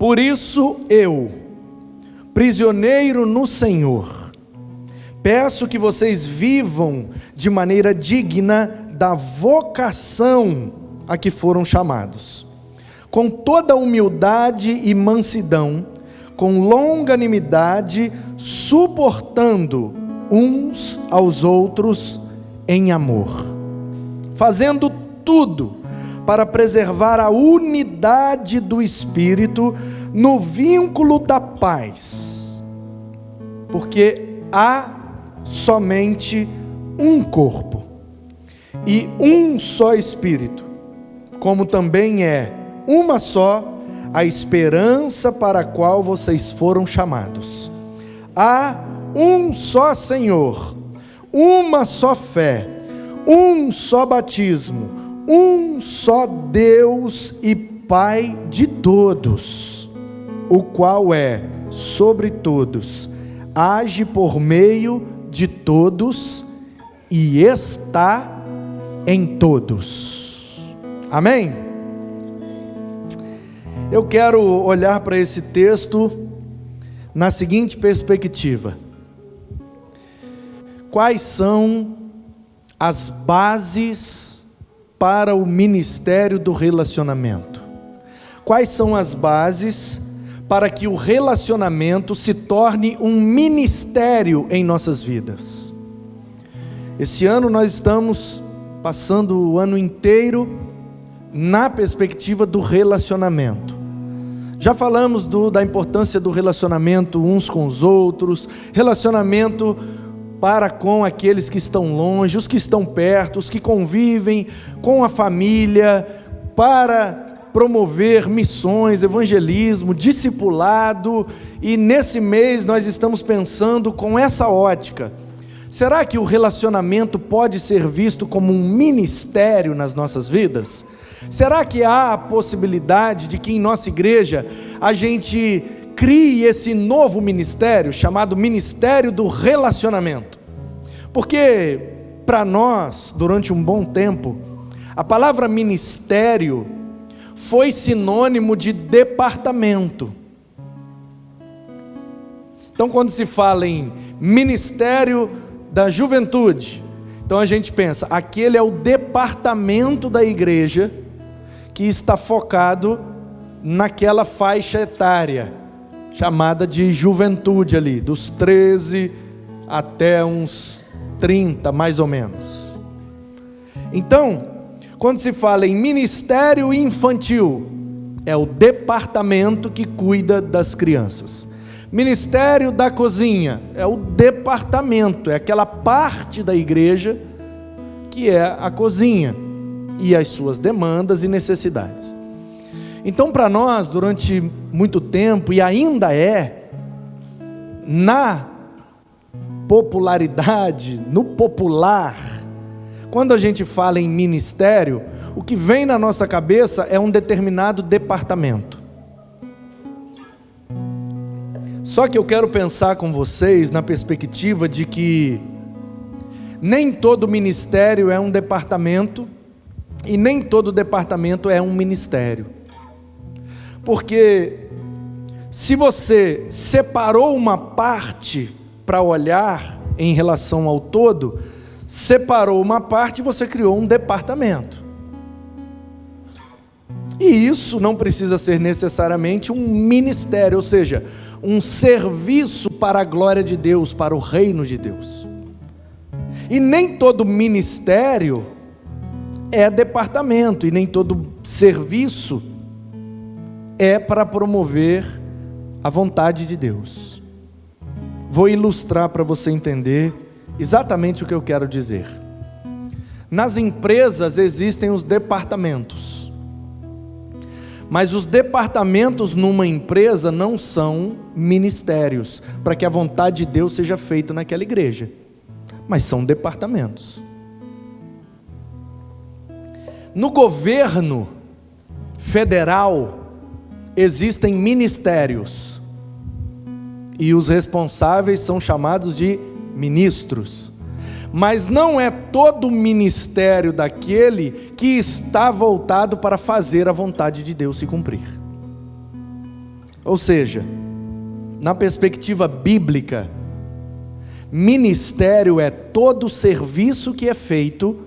Por isso eu, prisioneiro no Senhor, peço que vocês vivam de maneira digna da vocação a que foram chamados, com toda humildade e mansidão, com longanimidade, suportando uns aos outros em amor, fazendo tudo para preservar a unidade do Espírito no vínculo da paz, porque há somente um corpo e um só Espírito, como também é uma só a esperança para a qual vocês foram chamados. Há um só Senhor, uma só fé, um só batismo, um só Deus e Pai de todos, o qual é sobre todos, age por meio de todos e está em todos. Amém? Eu quero olhar para esse texto na seguinte perspectiva: quais são as bases para o ministério do relacionamento? Quais são as bases para que o relacionamento se torne um ministério em nossas vidas? Esse ano nós estamos passando o ano inteiro na perspectiva do relacionamento. Já falamos da importância do relacionamento uns com os outros, relacionamento para com aqueles que estão longe, os que estão perto, os que convivem com a família, para promover missões, evangelismo, discipulado. E nesse mês nós estamos pensando com essa ótica: será que o relacionamento pode ser visto como um ministério nas nossas vidas? Será que há a possibilidade de que em nossa igreja a gente crie esse novo ministério, chamado Ministério do Relacionamento? Porque para nós, durante um bom tempo, a palavra ministério foi sinônimo de departamento. Então, quando se fala em Ministério da Juventude, então a gente pensa, aquele é o departamento da igreja que está focado naquela faixa etária, chamada de juventude ali, dos 13 até uns 30, mais ou menos. Então, quando se fala em ministério infantil, é o departamento que cuida das crianças. Ministério da cozinha, é o departamento, é aquela parte da igreja que é a cozinha e as suas demandas e necessidades. Então, para nós, durante muito tempo, e ainda é, na popularidade, no popular, quando a gente fala em ministério, o que vem na nossa cabeça é um determinado departamento. Só que eu quero pensar com vocês na perspectiva de que nem todo ministério é um departamento e nem todo departamento é um ministério. Porque se você separou uma parte para olhar em relação ao todo, separou uma parte e você criou um departamento. E isso não precisa ser necessariamente um ministério, ou seja, um serviço para a glória de Deus, para o reino de Deus. E nem todo ministério é departamento, e nem todo serviço é para promover a vontade de Deus. Vou ilustrar para você entender exatamente o que eu quero dizer. Nas empresas existem os departamentos, mas os departamentos numa empresa não são ministérios, para que a vontade de Deus seja feita naquela igreja, mas são departamentos. No governo federal existem ministérios, e os responsáveis são chamados de ministros, mas não é todo o ministério daquele que está voltado para fazer a vontade de Deus se cumprir. Ou seja, na perspectiva bíblica, ministério é todo serviço que é feito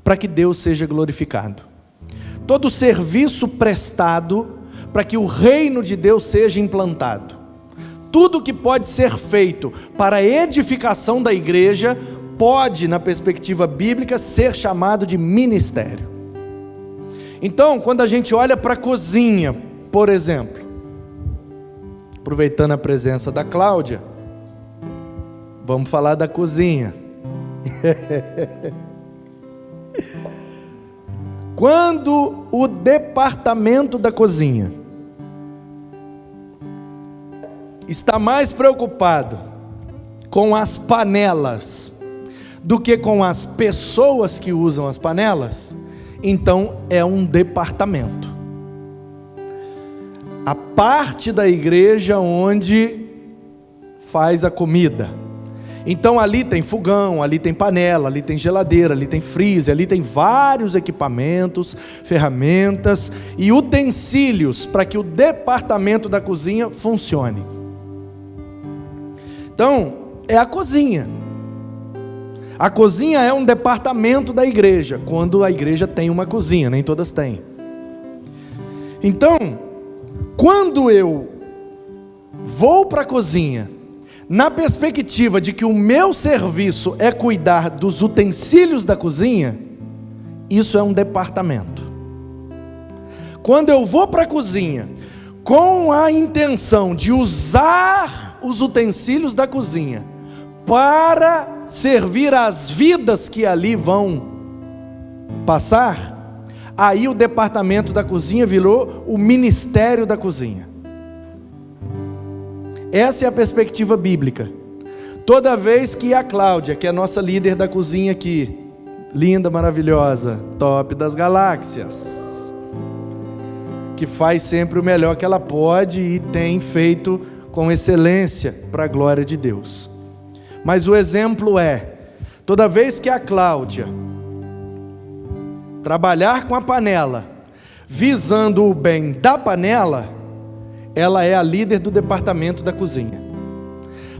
para que Deus seja glorificado. Todo serviço prestado para que o reino de Deus seja implantado. Tudo que pode ser feito para a edificação da igreja pode, na perspectiva bíblica, ser chamado de ministério. Então, quando a gente olha para a cozinha, por exemplo, aproveitando a presença da Cláudia, vamos falar da cozinha. Quando o departamento da cozinha está mais preocupado com as panelas do que com as pessoas que usam as panelas, então é um departamento. A parte da igreja onde faz a comida. Então ali tem fogão, ali tem panela, ali tem geladeira, ali tem freezer, ali tem vários equipamentos, ferramentas e utensílios para que o departamento da cozinha funcione. Então, é a cozinha. A cozinha é um departamento da igreja, quando a igreja tem uma cozinha, nem todas têm. Então, quando eu vou para a cozinha, na perspectiva de que o meu serviço é cuidar dos utensílios da cozinha, isso é um departamento. Quando eu vou para a cozinha com a intenção de usar os utensílios da cozinha para servir as vidas que ali vão passar, aí o departamento da cozinha virou o ministério da cozinha. Essa é a perspectiva bíblica. Toda vez que a Cláudia, que é a nossa líder da cozinha aqui, linda, maravilhosa, top das galáxias, que faz sempre o melhor que ela pode e tem feito com excelência para a glória de Deus. Mas o exemplo é, toda vez que a Cláudia trabalhar com a panela, visando o bem da panela, ela é a líder do departamento da cozinha.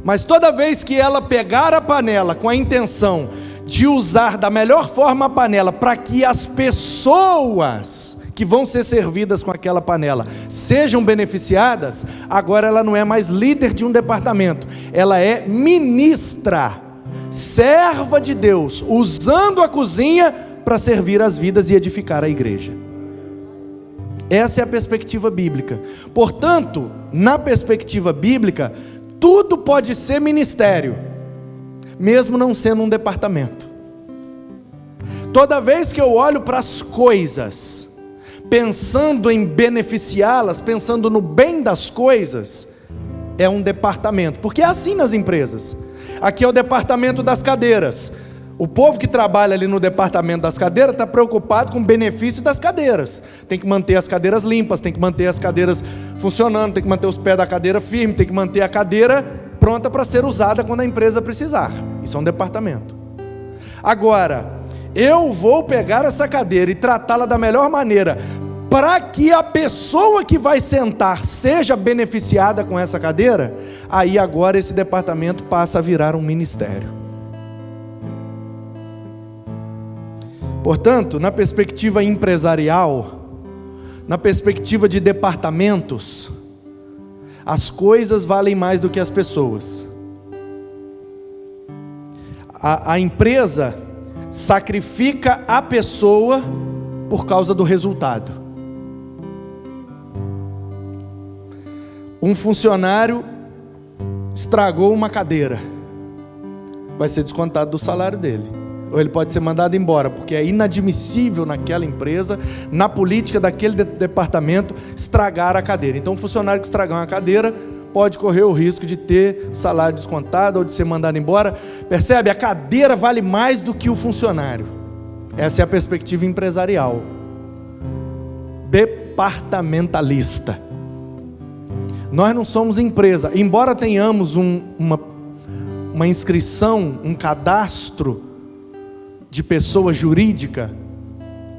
Mas toda vez que ela pegar a panela com a intenção de usar da melhor forma a panela para que as pessoas que vão ser servidas com aquela panela sejam beneficiadas, agora ela não é mais líder de um departamento, ela é ministra, serva de Deus, usando a cozinha para servir as vidas e edificar a igreja. Essa é a perspectiva bíblica. Portanto, na perspectiva bíblica, tudo pode ser ministério, mesmo não sendo um departamento. Toda vez que eu olho para as coisas, pensando em beneficiá-las, pensando no bem das coisas, é um departamento, porque é assim nas empresas. Aqui é o departamento das cadeiras. O povo que trabalha ali no departamento das cadeiras está preocupado com o benefício das cadeiras. Tem que manter as cadeiras limpas, tem que manter as cadeiras funcionando, tem que manter os pés da cadeira firme, tem que manter a cadeira pronta para ser usada quando a empresa precisar. Isso é um departamento. Agora, eu vou pegar essa cadeira e tratá-la da melhor maneira para que a pessoa que vai sentar seja beneficiada com essa cadeira, aí agora esse departamento passa a virar um ministério. Portanto, na perspectiva empresarial, na perspectiva de departamentos, as coisas valem mais do que as pessoas. A empresa sacrifica a pessoa por causa do resultado. Um funcionário estragou uma cadeira, vai ser descontado do salário dele, ou ele pode ser mandado embora, porque é inadmissível naquela empresa, na política daquele departamento, estragar a cadeira. Então, um funcionário que estragar uma cadeira pode correr o risco de ter o salário descontado ou de ser mandado embora. Percebe? A cadeira vale mais do que o funcionário. Essa é a perspectiva empresarial, departamentalista. Nós não somos empresa, embora tenhamos uma inscrição, um cadastro de pessoa jurídica,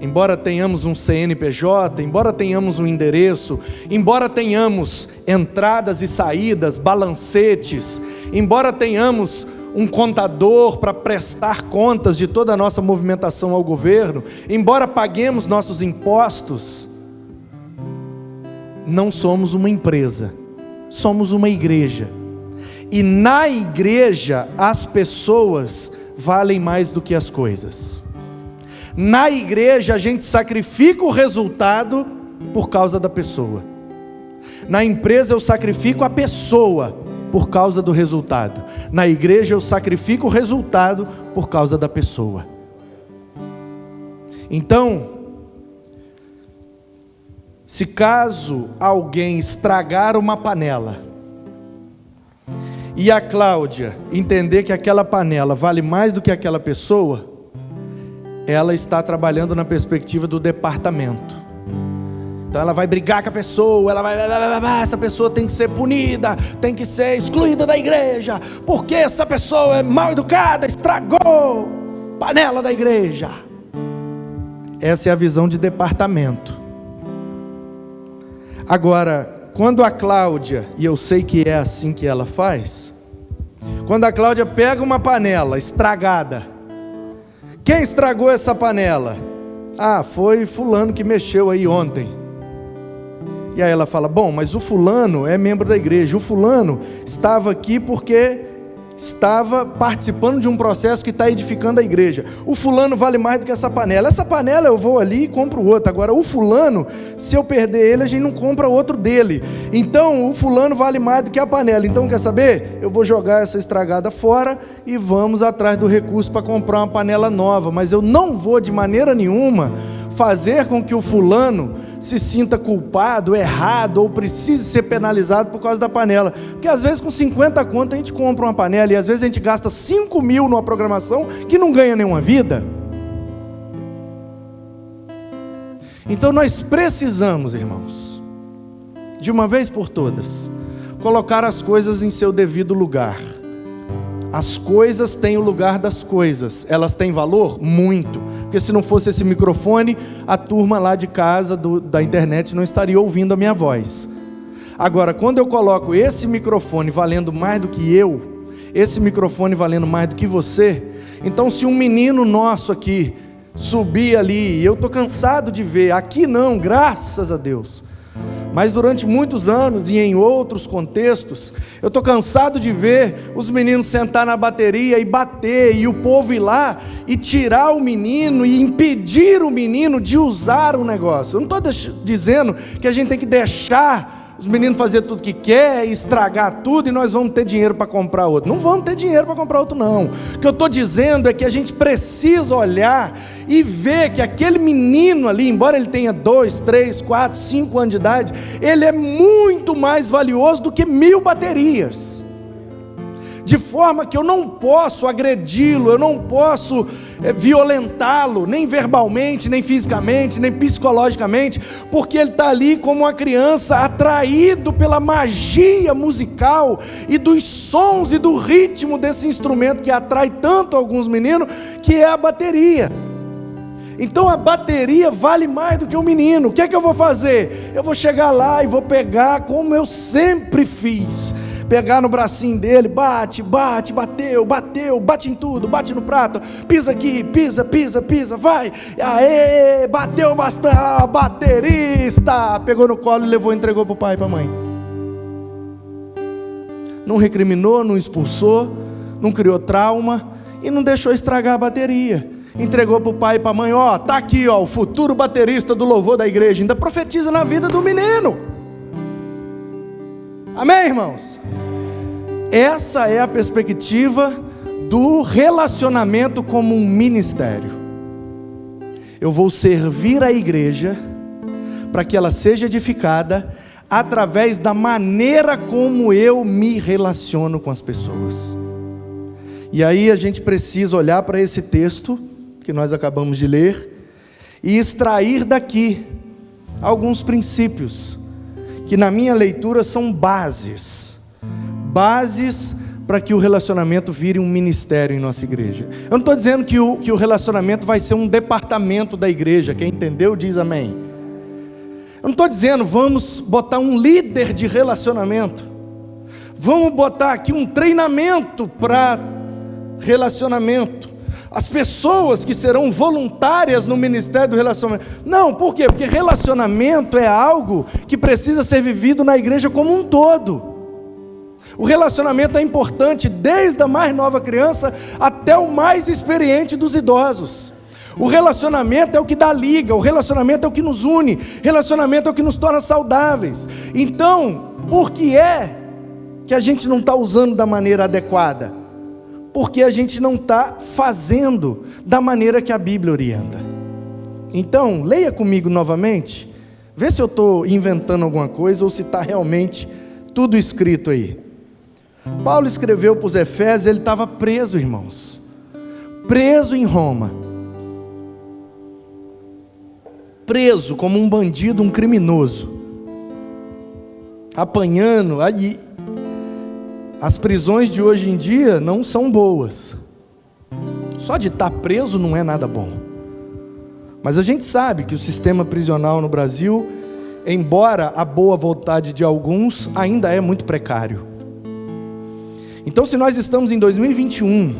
embora tenhamos um CNPJ, embora tenhamos um endereço, embora tenhamos entradas e saídas, balancetes, embora tenhamos um contador para prestar contas de toda a nossa movimentação ao governo, embora paguemos nossos impostos, não somos uma empresa, somos uma igreja. E na igreja as pessoas valem mais do que as coisas. Na igreja a gente sacrifica o resultado por causa da pessoa. Na empresa eu sacrifico a pessoa por causa do resultado. Na igreja eu sacrifico o resultado por causa da pessoa. Então, se caso alguém estragar uma panela e a Cláudia entender que aquela panela vale mais do que aquela pessoa, ela está trabalhando na perspectiva do departamento. Então ela vai brigar com a pessoa, essa pessoa tem que ser punida, tem que ser excluída da igreja, porque essa pessoa é mal educada, estragou a panela da igreja. Essa é a visão de departamento. Agora, quando a Cláudia, e eu sei que é assim que ela faz, quando a Cláudia pega uma panela estragada, quem estragou essa panela? Ah, foi fulano que mexeu aí ontem. E aí ela fala, bom, mas o fulano é membro da igreja, o fulano estava aqui porque estava participando de um processo que está edificando a igreja. O fulano vale mais do que essa panela. Essa panela eu vou ali e compro outra. Agora o fulano, se eu perder ele, a gente não compra outro dele. Então o fulano vale mais do que a panela. Então quer saber? Eu vou jogar essa estragada fora e vamos atrás do recurso para comprar uma panela nova. Mas eu não vou de maneira nenhuma fazer com que o fulano se sinta culpado, errado, ou precise ser penalizado por causa da panela. Porque às vezes com 50 conto a gente compra uma panela, e às vezes a gente gasta 5 mil numa programação que não ganha nenhuma vida. Então nós precisamos, irmãos, de uma vez por todas, colocar as coisas em seu devido lugar. As coisas têm o lugar das coisas. Elas têm valor? Muito. Porque se não fosse esse microfone, a turma lá de casa da internet não estaria ouvindo a minha voz. Agora, quando eu coloco esse microfone valendo mais do que eu, esse microfone valendo mais do que você, então se um menino nosso aqui subir ali, e eu estou cansado de ver, aqui não, graças a Deus, mas durante muitos anos e em outros contextos, eu estou cansado de ver os meninos sentar na bateria e bater, e o povo ir lá e tirar o menino e impedir o menino de usar o negócio. Eu não estou dizendo que a gente tem que deixar os meninos fazer tudo que quer, estragar tudo e nós vamos ter dinheiro para comprar outro. Não vamos ter dinheiro para comprar outro não. O que eu estou dizendo é que a gente precisa olhar e ver que aquele menino ali, embora ele tenha 2, 3, 4, 5 anos de idade, ele é muito mais valioso do que 1000 baterias. De forma que eu não posso agredi-lo, eu não posso violentá-lo, nem verbalmente, nem fisicamente, nem psicologicamente, porque ele está ali como uma criança atraído pela magia musical e dos sons e do ritmo desse instrumento que atrai tanto alguns meninos, que é a bateria. Então a bateria vale mais do que o menino. O que é que eu vou fazer? Eu vou chegar lá e vou pegar como eu sempre fiz. Pegar no bracinho dele, bate, bateu, bate em tudo, bate no prato, pisa aqui, pisa, vai, aê, bateu bastante, baterista, pegou no colo e levou, entregou para o pai e para a mãe. Não recriminou, não expulsou, não criou trauma e não deixou estragar a bateria. Entregou para o pai e para a mãe, ó, tá aqui, ó, o futuro baterista do louvor da igreja, ainda profetiza na vida do menino. Amém, irmãos? Essa é a perspectiva do relacionamento como um ministério. Eu vou servir a igreja para que ela seja edificada através da maneira como eu me relaciono com as pessoas. E aí a gente precisa olhar para esse texto que nós acabamos de ler e extrair daqui alguns princípios que na minha leitura são bases para que o relacionamento vire um ministério em nossa igreja. Eu não estou dizendo que o relacionamento vai ser um departamento da igreja. Quem entendeu diz amém. Eu não estou dizendo vamos botar um líder de relacionamento, vamos botar aqui um treinamento para relacionamento, as pessoas que serão voluntárias no ministério do relacionamento. Não, por quê? Porque relacionamento é algo que precisa ser vivido na igreja como um todo. O relacionamento é importante desde a mais nova criança até o mais experiente dos idosos. O relacionamento é o que dá liga, o relacionamento é o que nos une, relacionamento é o que nos torna saudáveis. Então, por que é que a gente não está usando da maneira adequada? Porque a gente não está fazendo da maneira que a Bíblia orienta. Então, leia comigo novamente, vê se eu estou inventando alguma coisa ou se está realmente tudo escrito aí. Paulo escreveu para os Efésios, ele estava preso, irmãos, preso em Roma, preso como um bandido, um criminoso, apanhando. Aí, as prisões de hoje em dia não são boas, só de estar preso não é nada bom, mas a gente sabe que o sistema prisional no Brasil, embora a boa vontade de alguns, ainda é muito precário. Então, se nós estamos em 2021,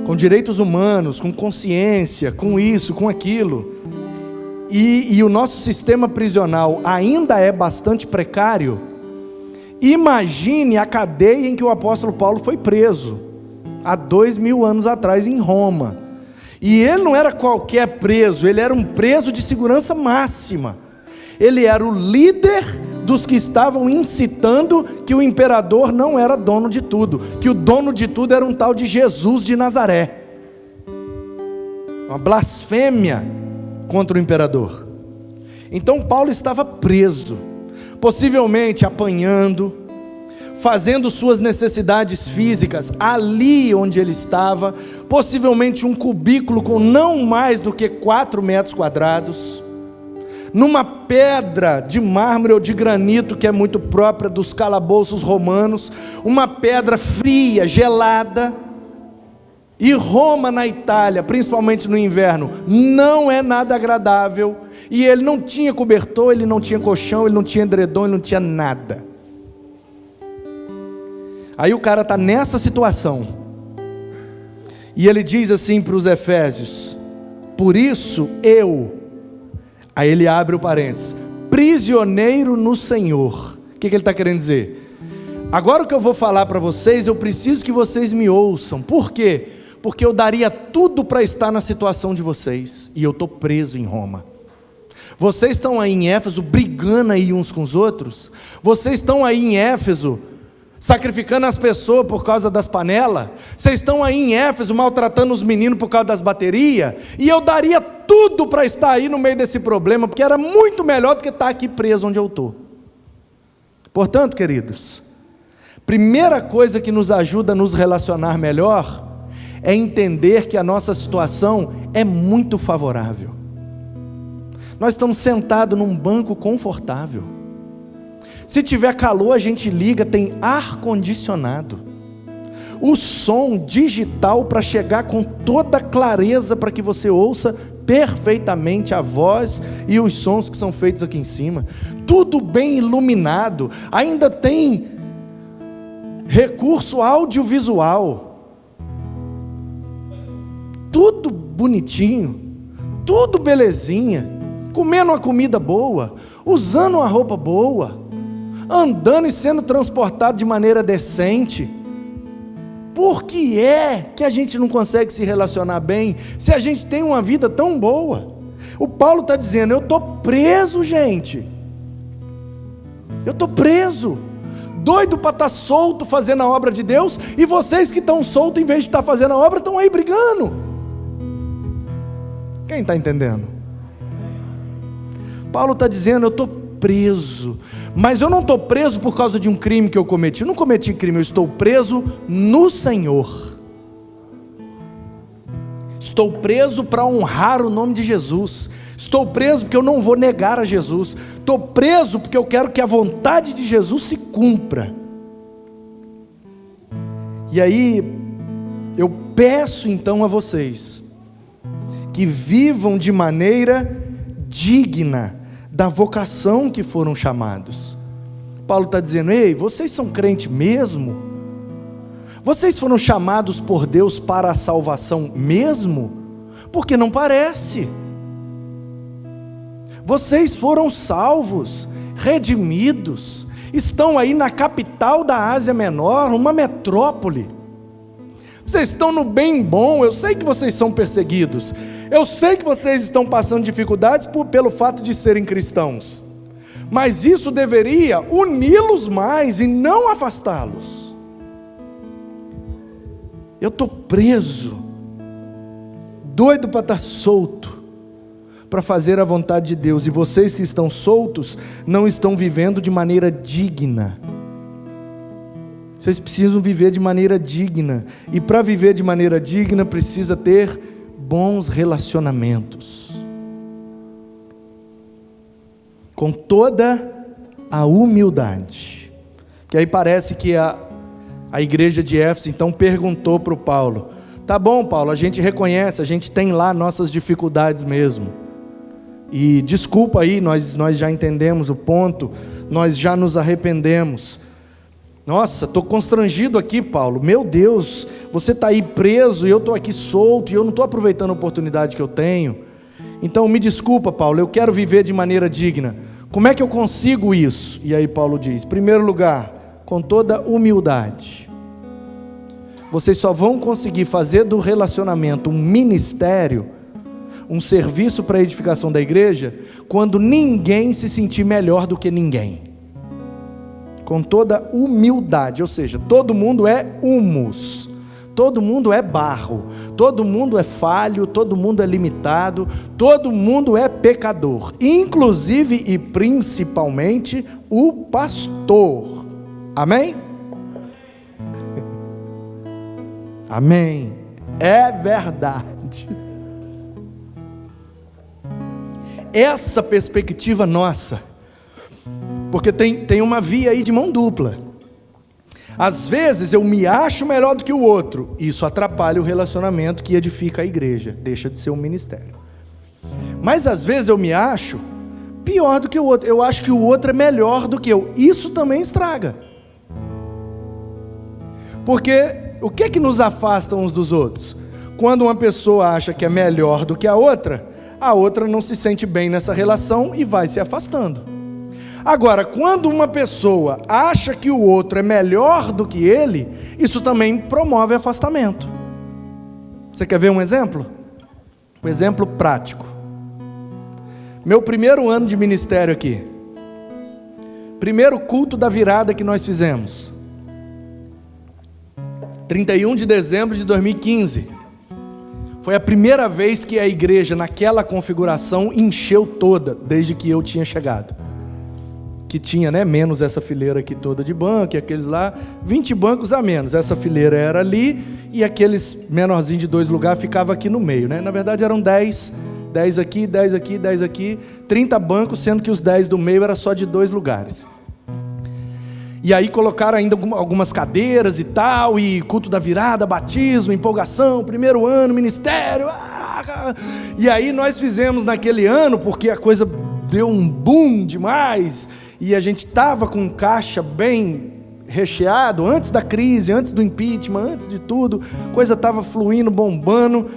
com direitos humanos, com consciência, com isso, com aquilo, e o nosso sistema prisional ainda é bastante precário, imagine a cadeia em que o apóstolo Paulo foi preso, há 2000 anos atrás em Roma. E ele não era qualquer preso, ele era um preso de segurança máxima. Ele era o líder dos que estavam incitando que o imperador não era dono de tudo, que o dono de tudo era um tal de Jesus de Nazaré. Uma blasfêmia contra o imperador. Então Paulo estava preso, possivelmente apanhando, fazendo suas necessidades físicas ali onde ele estava, possivelmente um cubículo com não mais do que 4 metros quadrados, numa pedra de mármore ou de granito que é muito própria dos calabouços romanos, uma pedra fria, gelada. E Roma na Itália, principalmente no inverno, não é nada agradável. E ele não tinha cobertor, ele não tinha colchão, ele não tinha edredom, ele não tinha nada. Aí o cara está nessa situação, e ele diz assim para os Efésios: por isso aí ele abre o parênteses, prisioneiro no Senhor. O que ele está querendo dizer? Agora o que eu vou falar para vocês, eu preciso que vocês me ouçam. Por quê? Porque eu daria tudo para estar na situação de vocês, e eu estou preso em Roma. Vocês estão aí em Éfeso brigando aí uns com os outros, vocês estão aí em Éfeso sacrificando as pessoas por causa das panelas, vocês estão aí em Éfeso maltratando os meninos por causa das baterias, e eu daria tudo para estar aí no meio desse problema, porque era muito melhor do que estar aqui preso onde eu estou. Portanto, queridos, primeira coisa que nos ajuda a nos relacionar melhor, é entender que a nossa situação é muito favorável. Nós estamos sentados num banco confortável, se tiver calor a gente liga, tem ar-condicionado, o som digital para chegar com toda clareza, para que você ouça perfeitamente a voz e os sons que são feitos aqui em cima, tudo bem iluminado, ainda tem recurso audiovisual, tudo bonitinho, tudo belezinha, comendo uma comida boa, usando uma roupa boa, andando e sendo transportado de maneira decente. Por que é que a gente não consegue se relacionar bem, se a gente tem uma vida tão boa? O Paulo está dizendo, eu estou preso, gente, eu estou preso, doido para estar solto fazendo a obra de Deus, e vocês que estão soltos, em vez de estar fazendo a obra, estão aí brigando. Quem está entendendo? Paulo está dizendo, eu estou preso, mas eu não estou preso por causa de um crime que eu cometi. Eu não cometi crime, eu estou preso no Senhor. Estou preso para honrar o nome de Jesus. Estou preso porque eu não vou negar a Jesus. Estou preso porque eu quero que a vontade de Jesus se cumpra. E aí, eu peço então a vocês, que vivam de maneira digna da vocação que foram chamados. Paulo está dizendo: ei, vocês são crente mesmo? Vocês foram chamados por Deus para a salvação mesmo? Porque não parece. Vocês foram salvos, redimidos, estão aí na capital da Ásia Menor, uma metrópole. Vocês estão no bem bom. Eu sei que vocês são perseguidos, eu sei que vocês estão passando dificuldades pelo fato de serem cristãos, mas isso deveria uni-los mais e não afastá-los. Eu estou preso, doido para estar solto, para fazer a vontade de Deus, e vocês que estão soltos não estão vivendo de maneira digna. Vocês precisam viver de maneira digna, e para viver de maneira digna precisa ter bons relacionamentos, com toda a humildade. Que aí parece que a igreja de Éfeso então perguntou para o Paulo: tá bom, Paulo, a gente reconhece, a gente tem lá nossas dificuldades mesmo, e desculpa aí, nós já entendemos o ponto, nós já nos arrependemos. Nossa, estou constrangido aqui, Paulo, meu Deus, você está aí preso e eu estou aqui solto, e eu não estou aproveitando a oportunidade que eu tenho. Então me desculpa, Paulo, eu quero viver de maneira digna. Como é que eu consigo isso? E aí Paulo diz: em primeiro lugar, com toda humildade. Vocês só vão conseguir fazer do relacionamento um ministério, um serviço para a edificação da igreja, quando ninguém se sentir melhor do que ninguém. Com toda humildade, ou seja, todo mundo é humus, todo mundo é barro, todo mundo é falho, todo mundo é limitado, todo mundo é pecador, inclusive e principalmente o pastor. Amém? Amém. É verdade. Essa perspectiva nossa, porque tem uma via aí de mão dupla. Às vezes eu me acho melhor do que o outro, isso atrapalha o relacionamento que edifica a igreja, deixa de ser um ministério. Mas às vezes eu me acho pior do que o outro, eu acho que o outro é melhor do que eu, isso também estraga. Porque o que é que nos afasta uns dos outros? Quando uma pessoa acha que é melhor do que a outra não se sente bem nessa relação e vai se afastando. Agora, quando uma pessoa acha que o outro é melhor do que ele, isso também promove afastamento. Você quer ver um exemplo? Um exemplo prático. Meu primeiro ano de ministério aqui, primeiro culto da virada que nós fizemos, 31 de dezembro de 2015, foi a primeira vez que a igreja naquela configuração encheu toda, desde que eu tinha chegado. Que tinha, menos essa fileira aqui toda de banco, e aqueles lá, 20 bancos a menos, essa fileira era ali, e aqueles menorzinhos de 2 lugares ficava aqui no meio, Na verdade eram 10 aqui, 10 aqui, 10 aqui, 30 bancos, sendo que os 10 do meio era só de 2 lugares. E aí colocaram ainda algumas cadeiras e tal, e culto da virada, batismo, empolgação, primeiro ano, ministério, e aí nós fizemos naquele ano, porque a coisa deu um boom demais, e a gente estava com caixa bem recheado, antes da crise, antes do impeachment, antes de tudo, a coisa estava fluindo, bombando,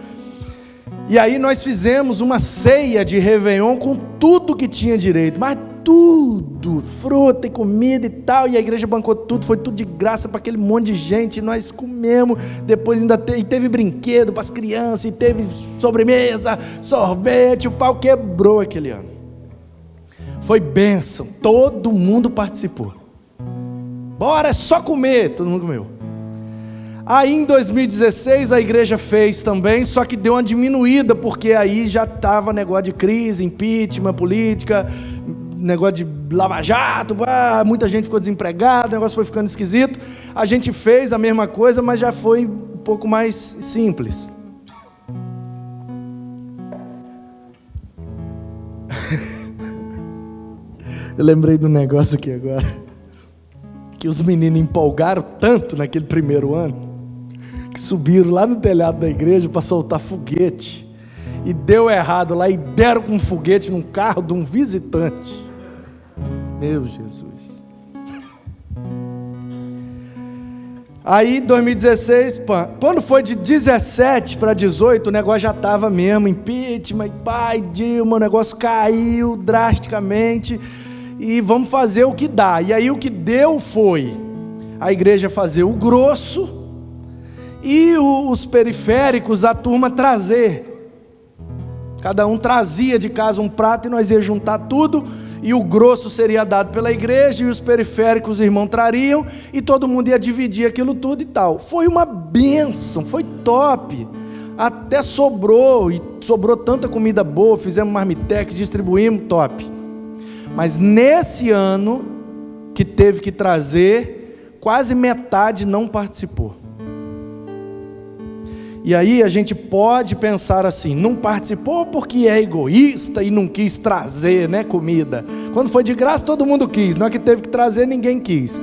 e aí nós fizemos uma ceia de Réveillon com tudo que tinha direito, mas tudo, fruta e comida e tal, e a igreja bancou tudo, foi tudo de graça para aquele monte de gente, e nós comemos, depois ainda teve brinquedo para as crianças, e teve sobremesa, sorvete, o pau quebrou aquele ano. Foi bênção, todo mundo participou. Bora, é só comer, todo mundo comeu. Aí em 2016 a igreja fez também, só que deu uma diminuída, porque aí já estava negócio de crise, impeachment, política, negócio de lava-jato, muita gente ficou desempregada, o negócio foi ficando esquisito. A gente fez a mesma coisa, mas já foi um pouco mais simples. Eu lembrei do negócio aqui agora, que os meninos empolgaram tanto naquele primeiro ano, subiram lá no telhado da igreja para soltar foguete, e deu errado lá, e deram com um foguete num carro de um visitante. Meu Jesus. Aí 2016, quando foi de 17 para 18, o negócio já estava mesmo, impeachment, pai, Dilma, o negócio caiu drasticamente, e vamos fazer o que dá. E aí o que deu foi a igreja fazer o grosso, e os periféricos, a turma trazer. Cada um trazia de casa um prato, e nós ia juntar tudo, e o grosso seria dado pela igreja, e os periféricos os irmãos trariam, e todo mundo ia dividir aquilo tudo e tal. Foi uma bênção, foi top, até sobrou, e sobrou tanta comida boa, fizemos marmitex, distribuímos, top. Mas nesse ano, que teve que trazer, quase metade não participou. E aí a gente pode pensar assim, não participou porque é egoísta e não quis trazer, né, comida. Quando foi de graça todo mundo quis, não é que teve que trazer, ninguém quis.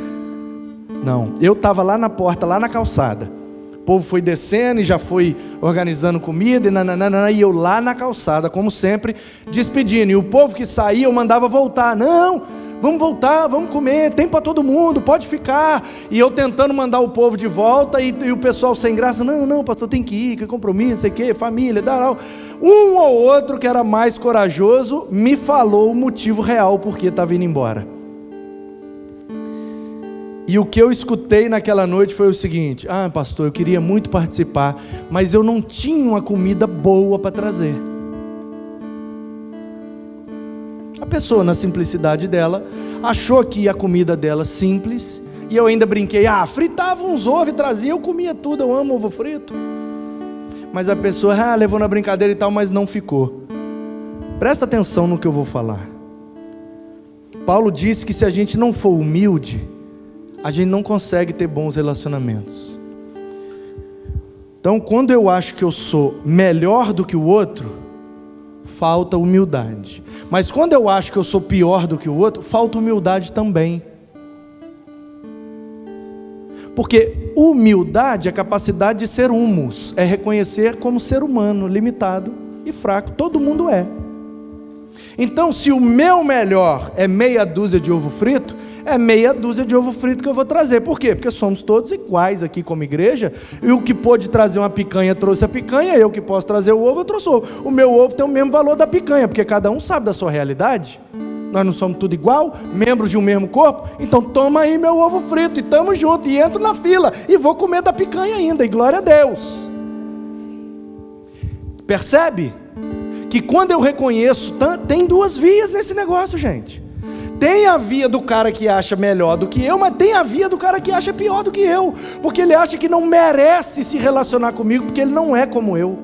Não, eu estava lá na porta, lá na calçada. O povo foi descendo e já foi organizando comida, e eu lá na calçada, como sempre, despedindo. E o povo que saía eu mandava voltar. Não, vamos voltar, vamos comer, tem para todo mundo, pode ficar. E eu tentando mandar o povo de volta, e o pessoal sem graça, não, pastor, tem que ir, que compromisso, sei que, família, dá. Um ou outro que era mais corajoso, me falou o motivo real porque estava indo embora. E o que eu escutei naquela noite foi o seguinte: pastor, eu queria muito participar, mas eu não tinha uma comida boa para trazer. A pessoa, na simplicidade dela, achou que a comida dela simples, e eu ainda brinquei, fritava uns ovos e trazia, eu comia tudo, eu amo ovo frito. Mas a pessoa, levou na brincadeira e tal, mas não ficou. Presta atenção no que eu vou falar. Paulo disse que se a gente não for humilde, a gente não consegue ter bons relacionamentos. Então, quando eu acho que eu sou melhor do que o outro, falta humildade. Mas quando eu acho que eu sou pior do que o outro, falta humildade também. Porque humildade é a capacidade de ser humus, é reconhecer como ser humano, limitado e fraco, todo mundo é. Então, se o meu melhor é meia dúzia de ovo frito, é meia dúzia de ovo frito que eu vou trazer. Por quê? Porque somos todos iguais aqui como igreja, e o que pôde trazer uma picanha trouxe a picanha, eu que posso trazer o ovo, eu trouxe o ovo. O meu ovo tem o mesmo valor da picanha, porque cada um sabe da sua realidade. Nós não somos tudo igual, membros de um mesmo corpo. Então toma aí meu ovo frito, e tamo junto, e entro na fila, e vou comer da picanha ainda, e glória a Deus. Percebe? Que quando eu reconheço, tem duas vias nesse negócio, gente. Tem a via do cara que acha melhor do que eu, mas tem a via do cara que acha pior do que eu, porque ele acha que não merece se relacionar comigo, porque ele não é como eu.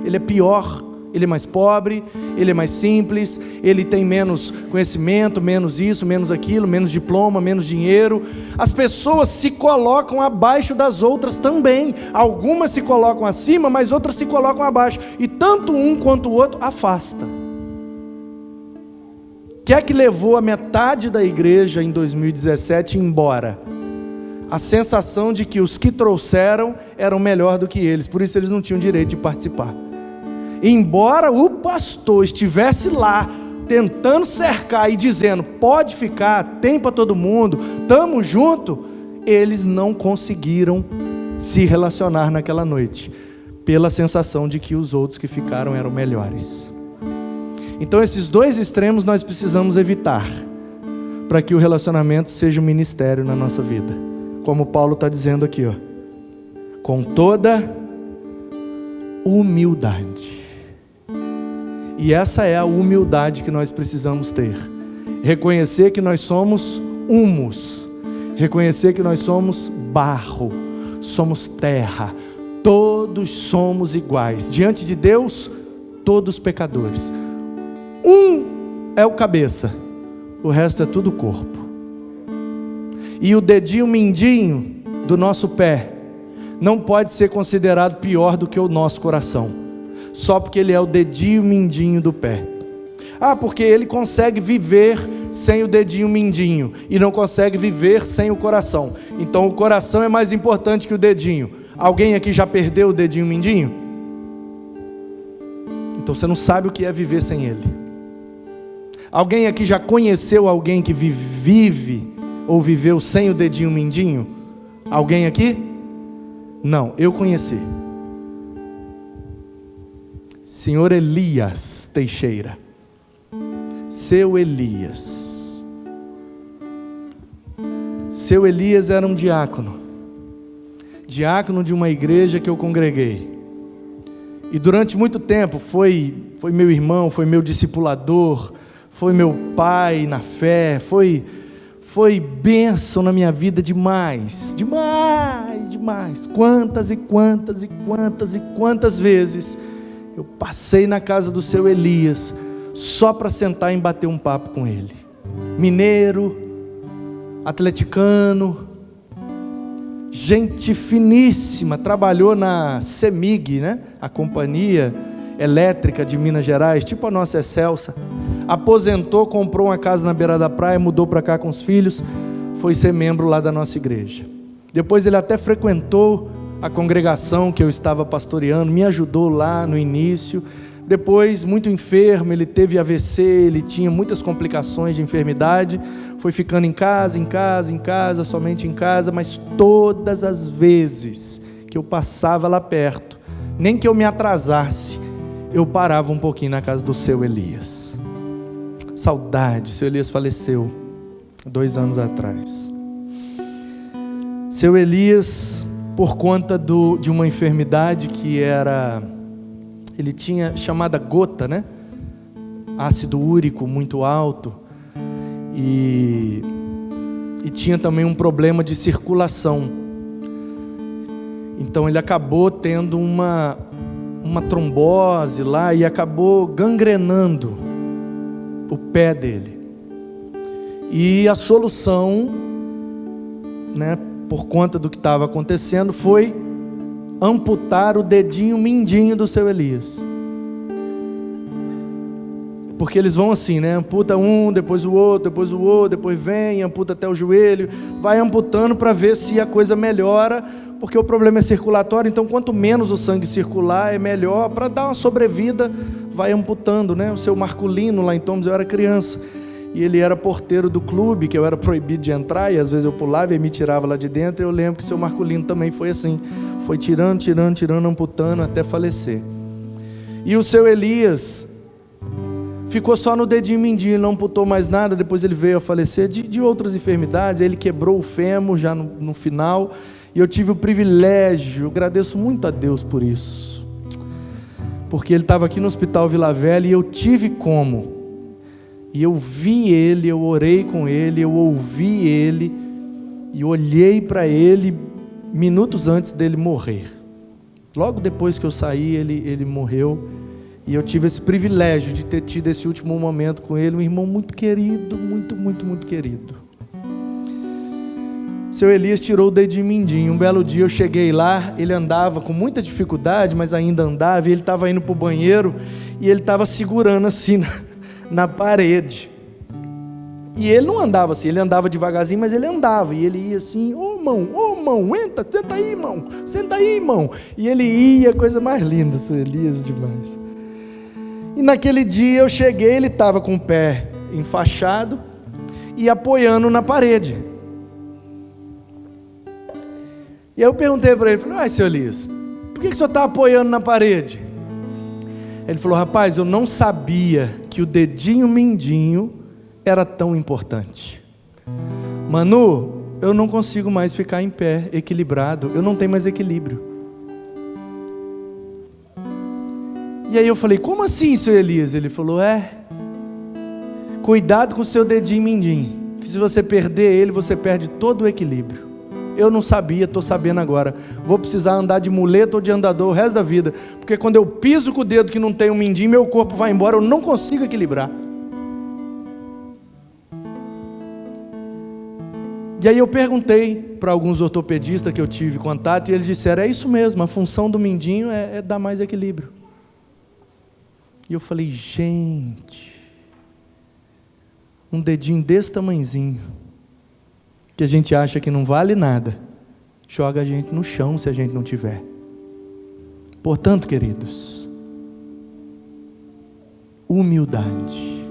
Ele é pior, ele é mais pobre, ele é mais simples, ele tem menos conhecimento, menos isso, menos aquilo, menos diploma, menos dinheiro. As pessoas se colocam abaixo das outras também. Algumas se colocam acima, mas outras se colocam abaixo. E tanto um quanto o outro afasta. O que é que levou a metade da igreja em 2017 embora? A sensação de que os que trouxeram eram melhor do que eles, por isso eles não tinham direito de participar. Embora o pastor estivesse lá, tentando cercar e dizendo, pode ficar, tem para todo mundo, estamos juntos, eles não conseguiram se relacionar naquela noite, pela sensação de que os outros que ficaram eram melhores. Então esses dois extremos nós precisamos evitar, para que o relacionamento seja um ministério na nossa vida, como Paulo está dizendo aqui, com toda humildade. E essa é a humildade que nós precisamos ter. Reconhecer que nós somos humus. Reconhecer que nós somos barro. Somos terra. Todos somos iguais. Diante de Deus, todos pecadores. Um é o cabeça. O resto é tudo corpo. E o dedinho mindinho do nosso pé não pode ser considerado pior do que o nosso coração. Só porque ele é o dedinho mindinho do pé. Porque ele consegue viver sem o dedinho mindinho e não consegue viver sem o coração. Então o coração é mais importante que o dedinho. Alguém aqui já perdeu o dedinho mindinho? Então você não sabe o que é viver sem ele. Alguém aqui já conheceu alguém que vive ou viveu sem o dedinho mindinho? Alguém aqui? Não, eu conheci. Senhor Elias Teixeira. Seu Elias. Seu Elias era um diácono. Diácono de uma igreja que eu congreguei. E durante muito tempo foi meu irmão, foi meu discipulador, foi meu pai na fé, foi bênção na minha vida demais, demais, demais. Quantas e quantas e quantas e quantas vezes eu passei na casa do seu Elias só para sentar e bater um papo com ele. Mineiro, atleticano, gente finíssima, trabalhou na CEMIG, né? A companhia elétrica de Minas Gerais, tipo a nossa Excelsa. Aposentou, comprou uma casa na beira da praia, mudou para cá com os filhos, foi ser membro lá da nossa igreja. Depois ele até frequentou a congregação que eu estava pastoreando, me ajudou lá no início. Depois, muito enfermo, ele teve AVC, ele tinha muitas complicações de enfermidade, foi ficando em casa, somente em casa, mas todas as vezes que eu passava lá perto, nem que eu me atrasasse, eu parava um pouquinho na casa do seu Elias. Saudade, seu Elias faleceu 2 anos atrás. Seu Elias, por conta de uma enfermidade que ele tinha chamada gota, né? Ácido úrico muito alto, e tinha também um problema de circulação. Então ele acabou tendo uma trombose lá e acabou gangrenando o pé dele. E a solução, né, por conta do que estava acontecendo, foi amputar o dedinho mindinho do seu Elias. Porque eles vão assim, né? Amputa um, depois o outro, depois vem, amputa até o joelho, vai amputando para ver se a coisa melhora, porque o problema é circulatório, então quanto menos o sangue circular é melhor, para dar uma sobrevida, vai amputando, né? O seu Marculino lá em Tombos, eu era criança, e ele era porteiro do clube, que eu era proibido de entrar, e às vezes eu pulava e me tirava lá de dentro, e eu lembro que o seu Marculino também foi assim, foi tirando, amputando até falecer. E o seu Elias ficou só no dedinho mindinho, ele não amputou mais nada, depois ele veio a falecer de outras enfermidades, ele quebrou o fêmur já no final, e eu tive o privilégio, eu agradeço muito a Deus por isso, porque ele estava aqui no Hospital Vila Velha, e eu tive como, e eu vi ele, eu orei com ele, eu ouvi ele, e olhei para ele, minutos antes dele morrer. Logo depois que eu saí, ele morreu, e eu tive esse privilégio de ter tido esse último momento com ele, um irmão muito querido, muito, muito, muito querido. Seu Elias tirou o dedinho mindinho. Um belo dia eu cheguei lá, ele andava com muita dificuldade, mas ainda andava, e ele estava indo para o banheiro, e ele estava segurando assim na parede. E ele não andava assim, ele andava devagarzinho, mas ele andava, e ele ia assim, ô mão, entra, senta aí, irmão. E ele ia, coisa mais linda, seu Elias, demais. E naquele dia eu cheguei, ele estava com o pé enfaixado e apoiando na parede. E eu perguntei para ele, falei, seu Elias, por que o senhor está apoiando na parede? Ele falou, rapaz, eu não sabia que o dedinho mindinho era tão importante. Manu, eu não consigo mais ficar em pé, equilibrado, eu não tenho mais equilíbrio. E aí eu falei, como assim, seu Elias? Ele falou, cuidado com o seu dedinho mindinho, que se você perder ele, você perde todo o equilíbrio. Eu não sabia, estou sabendo agora. Vou precisar andar de muleta ou de andador o resto da vida, porque quando eu piso com o dedo que não tem um mindinho, meu corpo vai embora, eu não consigo equilibrar. E aí eu perguntei para alguns ortopedistas que eu tive contato, e eles disseram, é isso mesmo, a função do mindinho é dar mais equilíbrio. E eu falei, gente, um dedinho desse tamanhozinho, que a gente acha que não vale nada, joga a gente no chão se a gente não tiver. Portanto, queridos, humildade.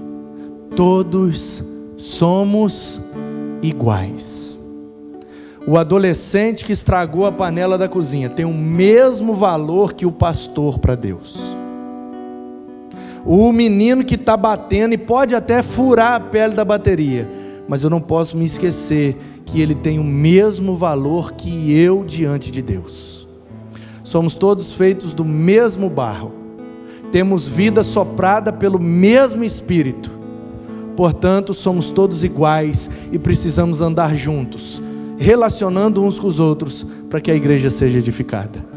Todos somos iguais. O adolescente que estragou a panela da cozinha tem o mesmo valor que o pastor para Deus. O menino que está batendo e pode até furar a pele da bateria, mas eu não posso me esquecer que ele tem o mesmo valor que eu diante de Deus. Somos todos feitos do mesmo barro, temos vida soprada pelo mesmo Espírito, portanto somos todos iguais e precisamos andar juntos, relacionando uns com os outros, para que a igreja seja edificada.